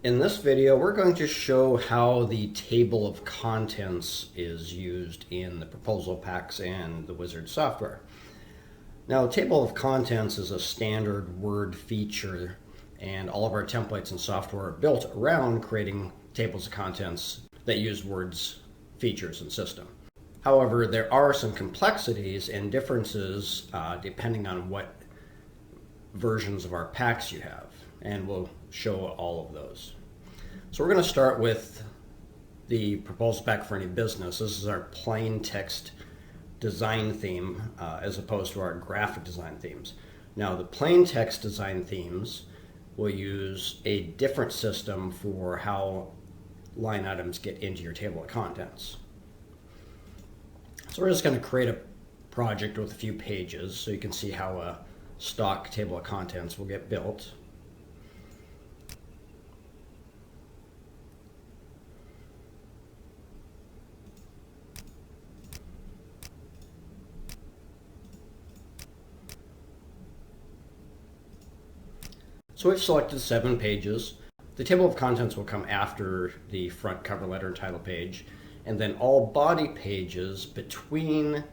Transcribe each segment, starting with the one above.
In this video, we're going to show how the table of contents is used in the proposal packs and the Wizard software. Now, table of contents is a standard Word feature, and all of our templates and software are built around creating tables of contents that use Word's features and system. However, there are some complexities and differences depending on what versions of our packs you have, and we'll show all of those. So we're going to start with the proposal pack for any business. This is our plain text design theme as opposed to our graphic design themes. Now, the plain text design themes will use a different system for how line items get into your table of contents. So we're just going to create a project with a few pages so you can see how a stock table of contents will get built. So we've selected 7 pages. The table of contents will come after the front cover letter and title page, and then all body pages between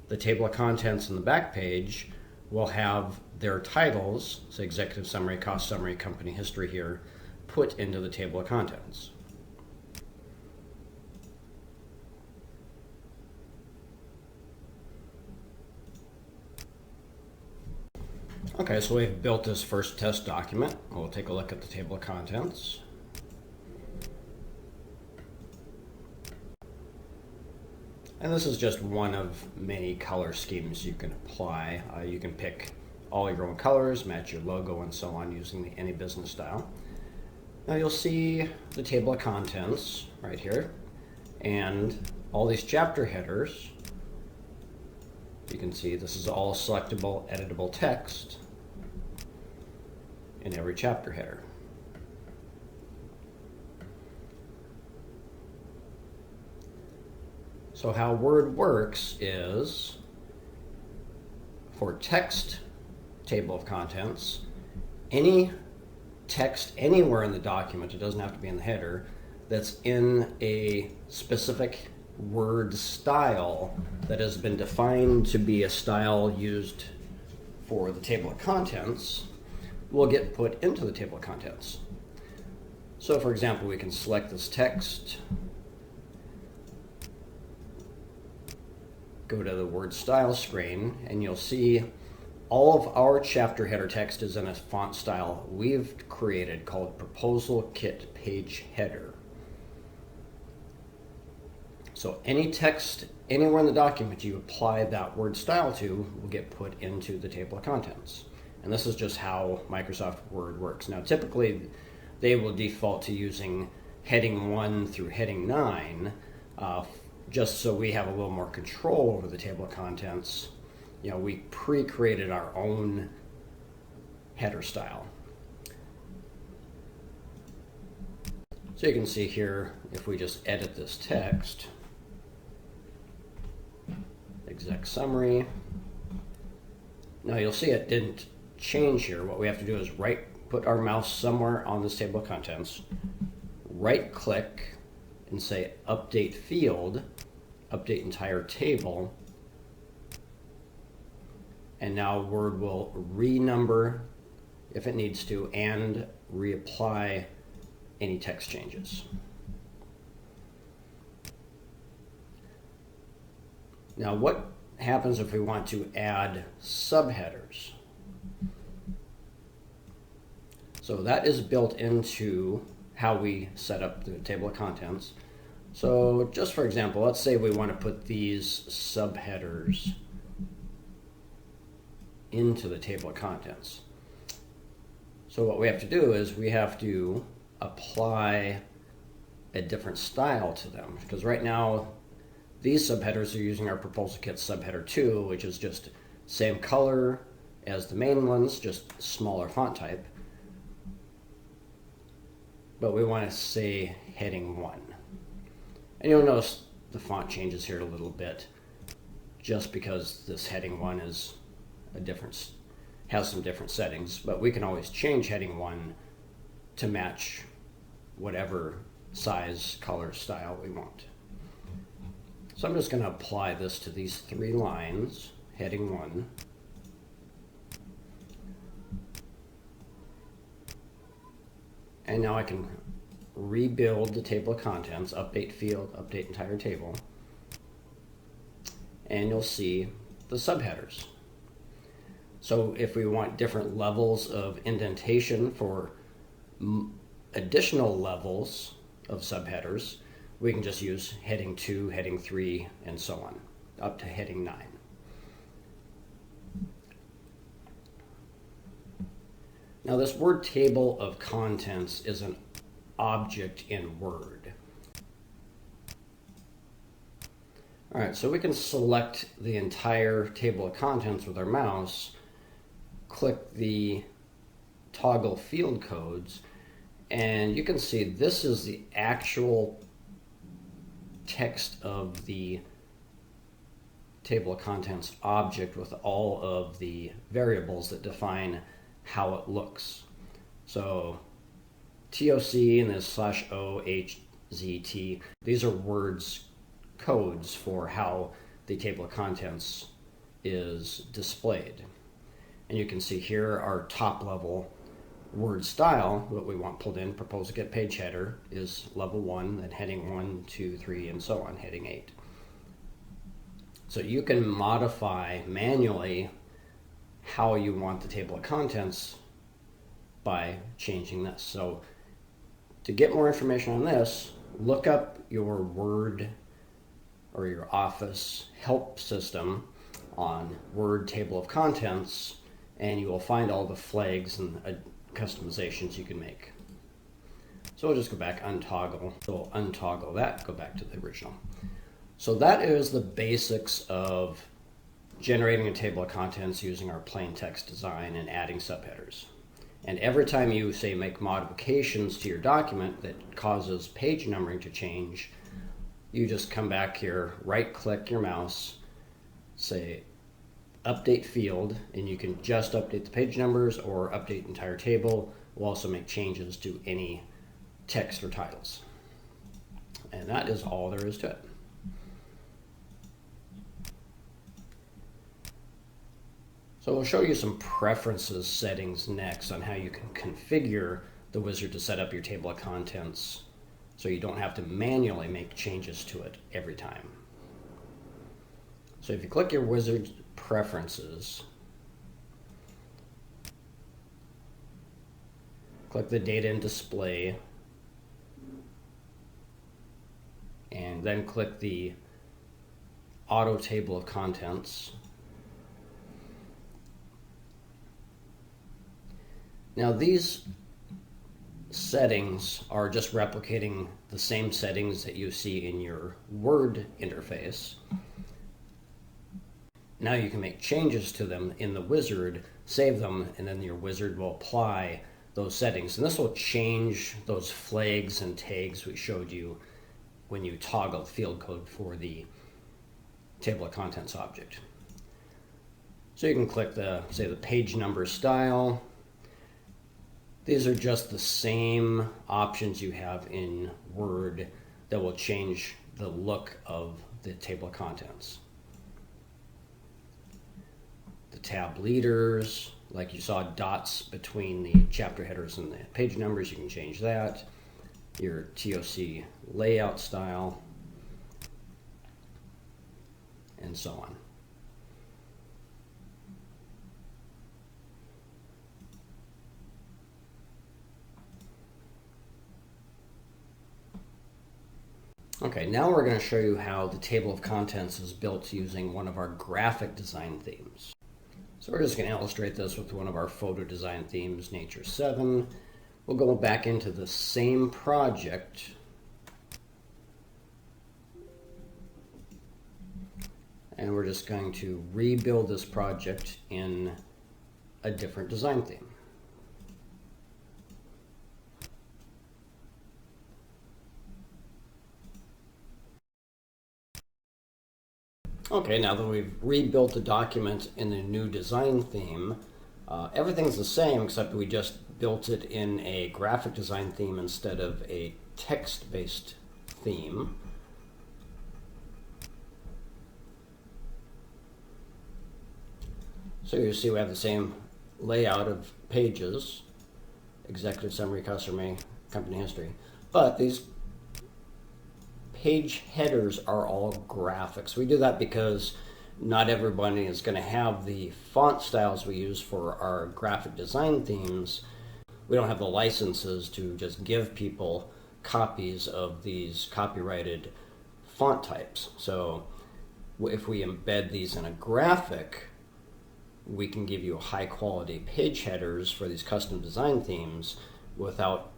the table of contents and the back page will have their titles, so executive summary, cost summary, company history here, put into the table of contents. Okay, so we've built this first test document. We'll take a look at the table of contents. And this is just one of many color schemes you can apply. You can pick all your own colors, match your logo, and so on using the Any Business style. Now you'll see the table of contents right here, and all these chapter headers. You can see this is all selectable, editable text in every chapter header. So how Word works is, for text table of contents, any text anywhere in the document, it doesn't have to be in the header, that's in a specific Word style that has been defined to be a style used for the table of contents will get put into the table of contents. So for example, we can select this text, go to the Word style screen, and you'll see all of our chapter header text is in a font style we've created called Proposal Kit Page Header. So any text anywhere in the document you apply that word style to will get put into the table of contents. And this is just how Microsoft Word works. Now typically they will default to using heading 1 through heading 9 just so we have a little more control over the table of contents. You know, we pre-created our own header style. So you can see here, if we just edit this text, exec summary. Now you'll see it didn't change here. What we have to do is put our mouse somewhere on this table of contents, right click and say update field, update entire table, and now Word will renumber if it needs to and reapply any text changes. Now what happens if we want to add subheaders? So that is built into how we set up the table of contents. So just for example, let's say we want to put these subheaders into the table of contents. So what we have to do is we have to apply a different style to them, because right now these subheaders are using our Proposal Kit subheader 2, which is just same color as the main ones, just smaller font type. But we want to say heading 1. And you'll notice the font changes here a little bit just because this heading 1 is has some different settings, but we can always change heading 1 to match whatever size, color, style we want. So I'm just going to apply this to these 3 lines, heading 1. And now I can rebuild the table of contents, update field, update entire table. And you'll see the subheaders. So if we want different levels of indentation for additional levels of subheaders, we can just use heading 2, heading 3, and so on, up to heading 9. Now this word table of contents is an object in Word. All right, so we can select the entire table of contents with our mouse, click the toggle field codes, and you can see this is the actual text of the table of contents object with all of the variables that define how it looks. So TOC and this /OHZT, these are words codes for how the table of contents is displayed. And you can see here our top level word style, what we want pulled in, propose to get page header, is level 1, then heading 1, 2, 3, and so on, heading 8. So you can modify manually how you want the table of contents by changing this. So to get more information on this, look up your Word or your Office help system on Word table of contents, and you will find all the flags and customizations you can make. So we'll just go back, untoggle. So we'll untoggle that, go back to the original. So that is the basics of generating a table of contents using our plain text design and adding subheaders. And every time you, say, make modifications to your document that causes page numbering to change, you just come back here, right-click your mouse, say update field, and you can just update the page numbers or update entire table. We'll also make changes to any text or titles. And that is all there is to it. So we'll show you some preferences settings next on how you can configure the wizard to set up your table of contents so you don't have to manually make changes to it every time. So if you click your wizard preferences, click the data and display, and then click the auto table of contents. Now these settings are just replicating the same settings that you see in your Word interface. Now you can make changes to them in the wizard, save them, and then your wizard will apply those settings. And this will change those flags and tags we showed you when you toggle field code for the table of contents object. So you can click the, say, the page number style. These are just the same options you have in Word that will change the look of the table of contents. The tab leaders, like you saw dots between the chapter headers and the page numbers, you can change that. Your TOC layout style, and so on. Okay, now we're going to show you how the table of contents is built using one of our graphic design themes. So we're just going to illustrate this with one of our photo design themes, Nature 7. We'll go back into the same project. And we're just going to rebuild this project in a different design theme. Okay, now that we've rebuilt the document in the new design theme, Everything's the same except we just built it in a graphic design theme instead of a text-based theme. So you see we have the same layout of pages, executive summary, customer, company history, but these page headers are all graphics. We do that because not everybody is going to have the font styles we use for our graphic design themes. We don't have the licenses to just give people copies of these copyrighted font types. So if we embed these in a graphic, we can give you high quality page headers for these custom design themes without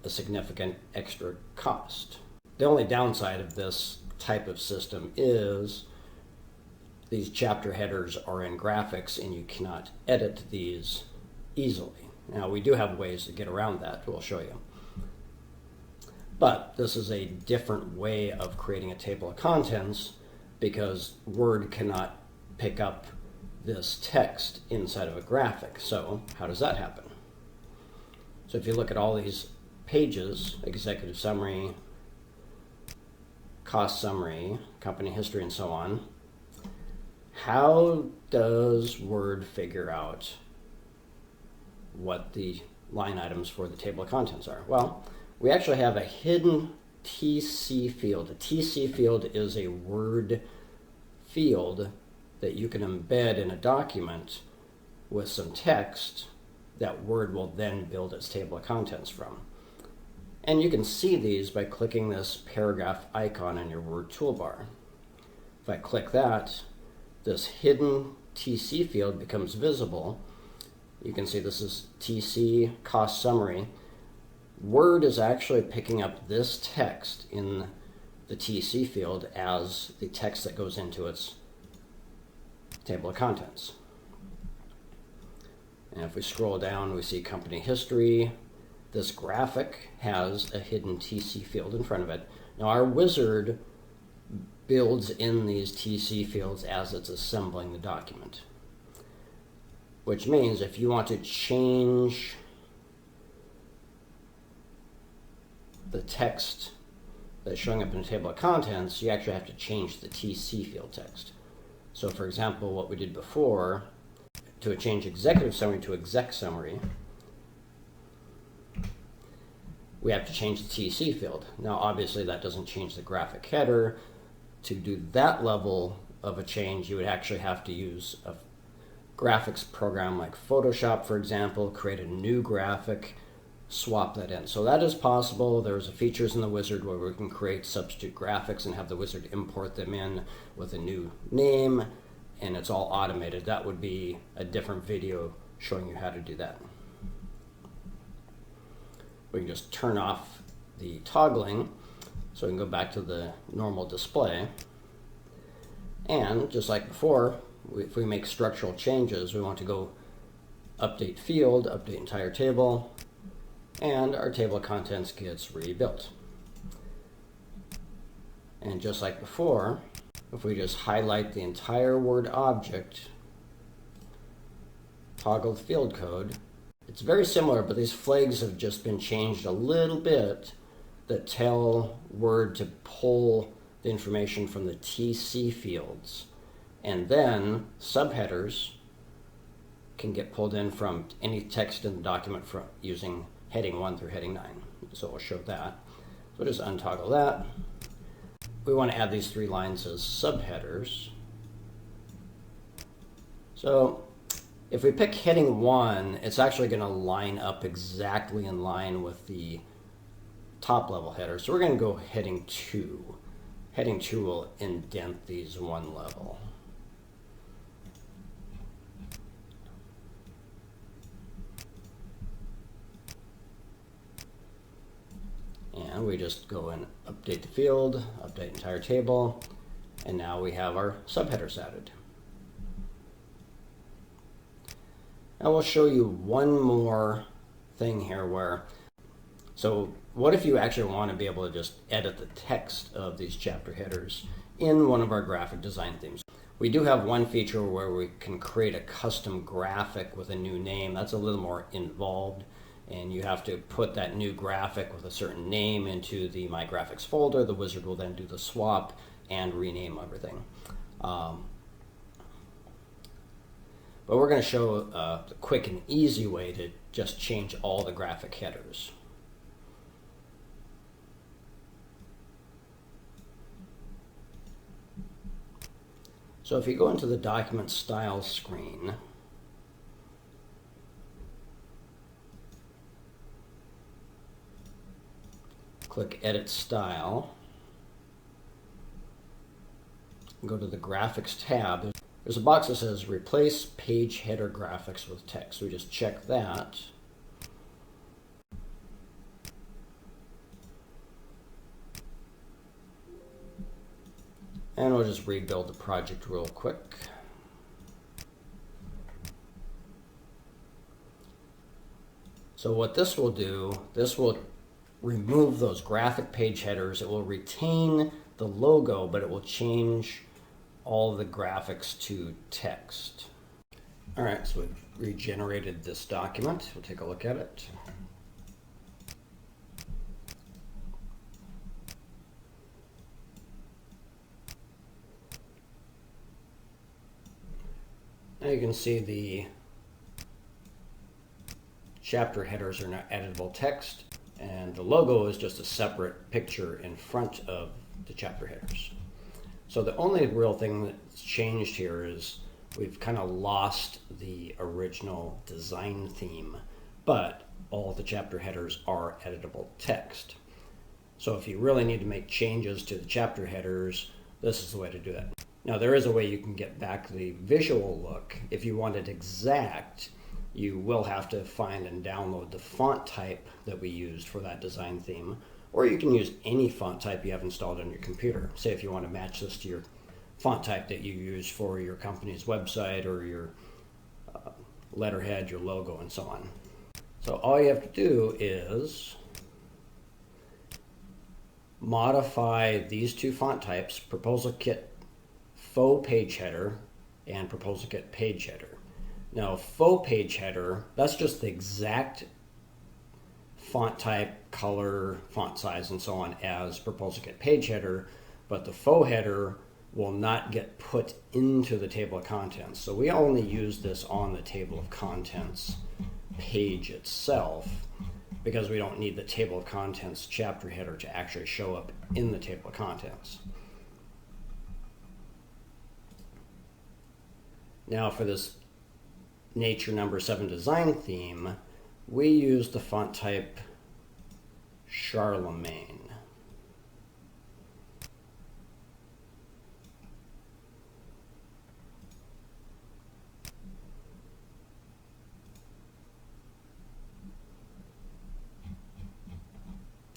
a significant extra cost. The only downside of this type of system is these chapter headers are in graphics and you cannot edit these easily. Now we do have ways to get around that, we'll show you. But this is a different way of creating a table of contents because Word cannot pick up this text inside of a graphic. So how does that happen? So if you look at all these pages, executive summary, cost summary, company history, and so on, how does Word figure out what the line items for the table of contents are? Well, we actually have a hidden TC field. A TC field is a Word field that you can embed in a document with some text that Word will then build its table of contents from. And you can see these by clicking this paragraph icon in your Word toolbar. If I click that, this hidden TC field becomes visible. You can see this is TC cost summary. Word is actually picking up this text in the TC field as the text that goes into its table of contents. And if we scroll down, we see company history. This graphic has a hidden TC field in front of it. Now our wizard builds in these TC fields as it's assembling the document, which means if you want to change the text that's showing up in the table of contents, you actually have to change the TC field text. So for example, what we did before, to change executive summary to exec summary, we have to change the TC field. Now obviously that doesn't change the graphic header. To do that level of a change, you would actually have to use a graphics program like Photoshop, for example, create a new graphic, swap that in. So that is possible. There's features in the wizard where we can create substitute graphics and have the wizard import them in with a new name, and it's all automated. That would be a different video showing you how to do that. We can just turn off the toggling so we can go back to the normal display. And just like before, if we make structural changes, we want to go update field, update entire table, and our table of contents gets rebuilt. And just like before, if we just highlight the entire Word object, toggle the field code, it's very similar, but these flags have just been changed a little bit that tell Word to pull the information from the TC fields. And then subheaders can get pulled in from any text in the document from using heading 1 through heading 9. So we'll show that. So we'll just untoggle that. We want to add these 3 lines as subheaders. So if we pick heading 1, it's actually going to line up exactly in line with the top level header. So we're going to go heading 2. Heading 2 will indent these 1 level. And we just go and update the field, update entire table, and now we have our subheaders added. Now we'll show you one more thing here where, so what if you actually want to be able to just edit the text of these chapter headers in one of our graphic design themes? We do have one feature where we can create a custom graphic with a new name. That's a little more involved, and you have to put that new graphic with a certain name into the My Graphics folder. The wizard will then do the swap and rename everything. But we're going to show the quick and easy way to just change all the graphic headers. So if you go into the document style screen, click Edit Style, go to the Graphics tab. There's a box that says Replace Page Header Graphics with Text. We just check that. And we'll just rebuild the project real quick. So what this will do, this will remove those graphic page headers. It will retain the logo, but it will change all of the graphics to text. All right, so we've regenerated this document. We'll take a look at it. Now you can see the chapter headers are now editable text, and the logo is just a separate picture in front of the chapter headers. So the only real thing that's changed here is we've kind of lost the original design theme, but all the chapter headers are editable text. So if you really need to make changes to the chapter headers, this is the way to do it. Now there is a way you can get back the visual look. If you want it exact, you will have to find and download the font type that we used for that design theme, or you can use any font type you have installed on your computer. Say if you want to match this to your font type that you use for your company's website or your letterhead, your logo, and so on. So all you have to do is modify these two font types, Proposal Kit Faux Page Header and Proposal Kit Page Header. Now, faux page header, that's just the exact font type, color, font size, and so on as Proposal Kit Page Header, but the faux header will not get put into the table of contents. So we only use this on the table of contents page itself because we don't need the table of contents chapter header to actually show up in the table of contents. Now for this Nature Number 7 design theme, we use the font type Charlemagne.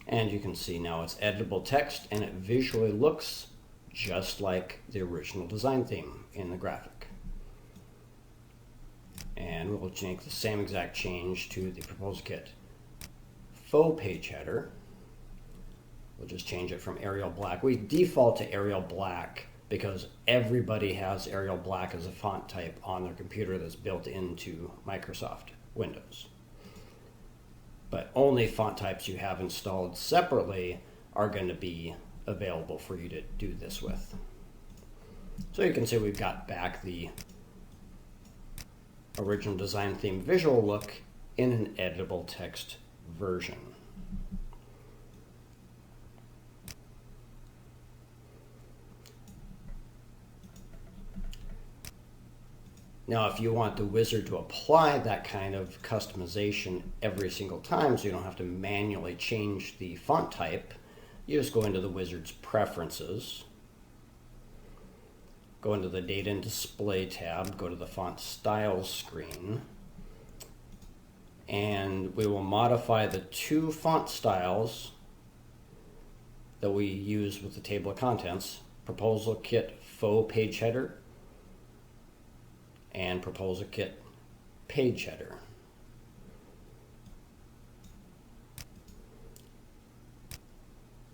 And you can see now it's editable text and it visually looks just like the original design theme in the graphic. And we'll make the same exact change to the Proposal Kit Faux Page Header. We'll just change it from Arial Black. We default to Arial Black because everybody has Arial Black as a font type on their computer that's built into Microsoft Windows. But only font types you have installed separately are going to be available for you to do this with. So you can see we've got back the original design theme visual look in an editable text version. Now, if you want the wizard to apply that kind of customization every single time so you don't have to manually change the font type, you just go into the wizard's preferences, go into the Data and Display tab, go to the Font Styles screen, and we will modify the two font styles that we use with the table of contents, Proposal Kit Faux Page Header and Proposal Kit Page Header.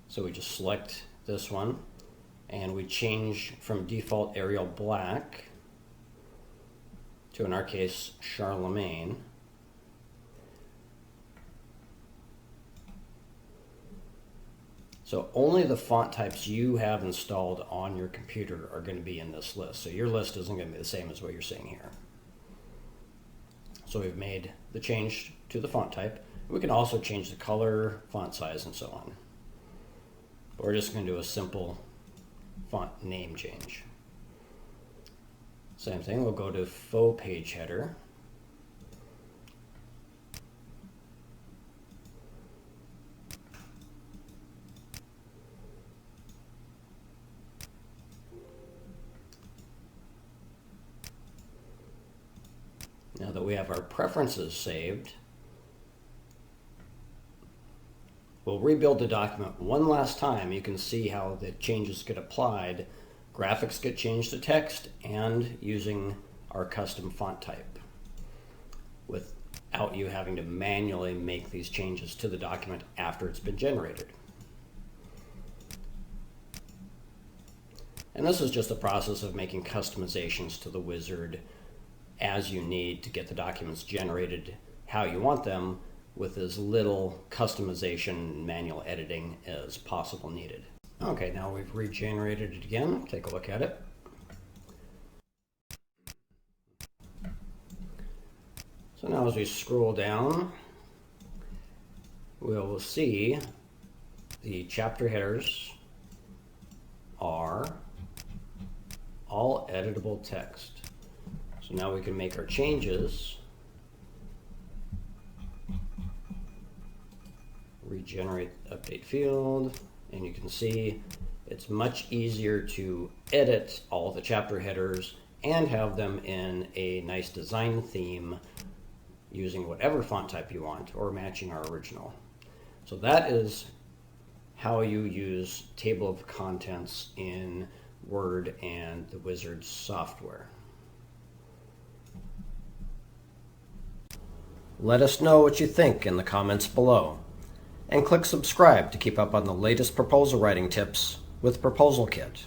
So we just select this one, and we change from default Arial black to, in our case, Charlemagne. So only the font types you have installed on your computer are going to be in this list. So your list isn't going to be the same as what you're seeing here. So we've made the change to the font type. We can also change the color, font size, and so on. But we're just going to do a simple font name change. Same thing, we'll go to faux page header. Now that we have our preferences saved, we'll rebuild the document one last time. You can see how the changes get applied. Graphics get changed to text, and using our custom font type, without you having to manually make these changes to the document after it's been generated. And this is just the process of making customizations to the wizard as you need to get the documents generated how you want them, with as little customization and manual editing as possible needed. Okay, now we've regenerated it again. Take a look at it. So now as we scroll down, we'll see the chapter headers are all editable text. So now we can make our changes, regenerate update field, and you can see it's much easier to edit all the chapter headers and have them in a nice design theme using whatever font type you want or matching our original. So that is how you use table of contents in Word and the Wizard software. Let us know what you think in the comments below, and click subscribe to keep up on the latest proposal writing tips with Proposal Kit.